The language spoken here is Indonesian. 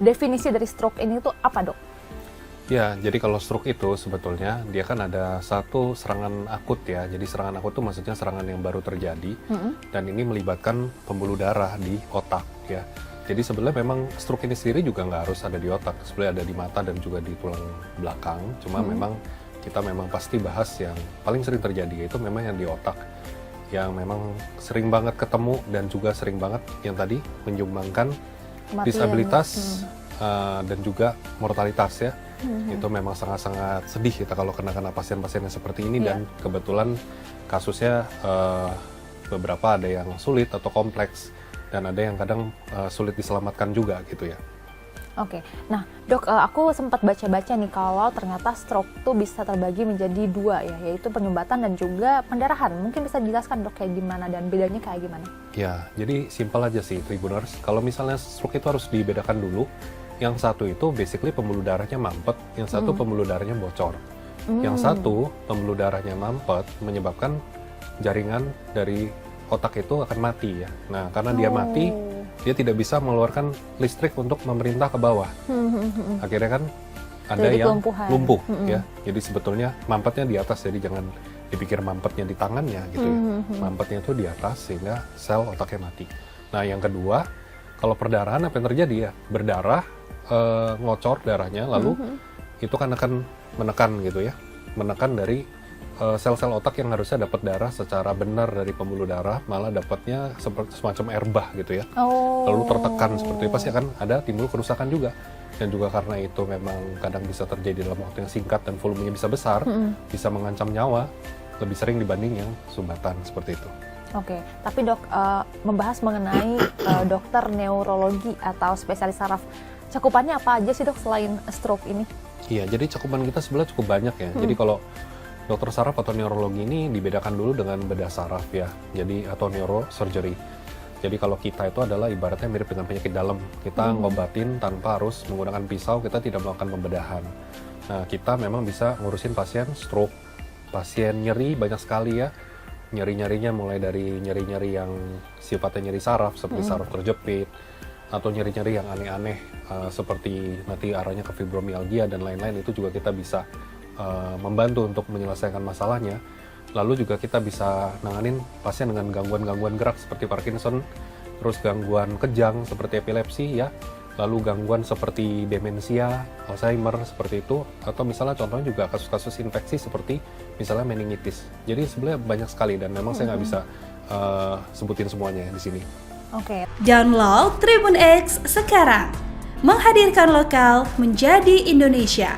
definisi dari stroke ini tuh apa, Dok? Ya, jadi kalau stroke itu sebetulnya dia kan ada satu serangan akut ya. Jadi serangan akut itu maksudnya serangan yang baru terjadi dan ini melibatkan pembuluh darah di otak ya. Jadi sebenarnya memang stroke ini sendiri juga nggak harus ada di otak, sebenarnya ada di mata dan juga di tulang belakang. Cuma memang kita memang pasti bahas yang paling sering terjadi yaitu memang yang di otak, yang memang sering banget ketemu dan juga sering banget yang tadi menyumbangkan Kematian. disabilitas dan juga mortalitas ya. Itu memang sangat-sangat sedih kita kalau kena pasien-pasien yang seperti ini dan kebetulan kasusnya beberapa ada yang sulit atau kompleks dan ada yang kadang sulit diselamatkan juga gitu ya. Oke, nah Dok, aku sempat baca-baca nih kalau ternyata stroke tuh bisa terbagi menjadi dua ya, yaitu penyumbatan dan juga pendarahan. Mungkin bisa dijelaskan Dok kayak gimana dan bedanya kayak gimana? Ya, jadi simpel aja sih Tribuners. Kalau misalnya stroke itu harus dibedakan dulu. Yang satu itu basically pembuluh darahnya mampet, yang satu pembuluh darahnya bocor. Yang satu pembuluh darahnya mampet menyebabkan jaringan dari otak itu akan mati ya. Nah, karena dia mati, dia tidak bisa mengeluarkan listrik untuk memerintah ke bawah. Akhirnya kan ada Jadi yang kelumpuhan. lumpuh ya. Jadi sebetulnya mampetnya di atas, jadi jangan dipikir mampetnya di tangannya gitu ya. Mampetnya itu di atas sehingga sel otaknya mati. Nah, yang kedua, kalau perdarahan apa yang terjadi ya? Berdarah, ngocor darahnya, lalu itu kan akan menekan gitu ya. Menekan dari sel-sel otak yang harusnya dapat darah secara benar dari pembuluh darah, malah dapatnya seperti semacam air bah gitu ya. Lalu tertekan seperti itu, pasti akan ada timbul kerusakan juga. Dan juga karena itu memang kadang bisa terjadi dalam waktu yang singkat dan volumenya bisa besar, bisa mengancam nyawa lebih sering dibanding yang sumbatan seperti itu. Oke, tapi Dok, membahas mengenai dokter neurologi atau spesialis saraf, cakupannya apa aja sih Dok selain stroke ini? Iya, jadi cakupan kita sebenarnya cukup banyak ya. Jadi kalau dokter saraf atau neurologi ini dibedakan dulu dengan bedah saraf ya, jadi atau neurosurgery. Jadi kalau kita itu adalah ibaratnya mirip dengan penyakit dalam. Kita ngobatin tanpa harus menggunakan pisau, kita tidak melakukan pembedahan. Nah, kita memang bisa ngurusin pasien stroke, pasien nyeri banyak sekali ya. Nyeri-nyerinya mulai dari nyeri-nyeri yang sifatnya nyeri saraf, seperti saraf terjepit, atau nyeri-nyeri yang aneh-aneh, seperti nanti arahnya ke fibromialgia dan lain-lain, itu juga kita bisa membantu untuk menyelesaikan masalahnya. Lalu juga kita bisa nanganin pasien dengan gangguan-gangguan gerak seperti Parkinson, terus gangguan kejang seperti epilepsi ya, lalu gangguan seperti demensia, Alzheimer seperti itu, atau misalnya contohnya juga kasus-kasus infeksi seperti misalnya meningitis. Jadi sebenarnya banyak sekali dan memang saya nggak bisa sebutin semuanya di sini. Oke. Download Tribun X sekarang, menghadirkan lokal menjadi Indonesia.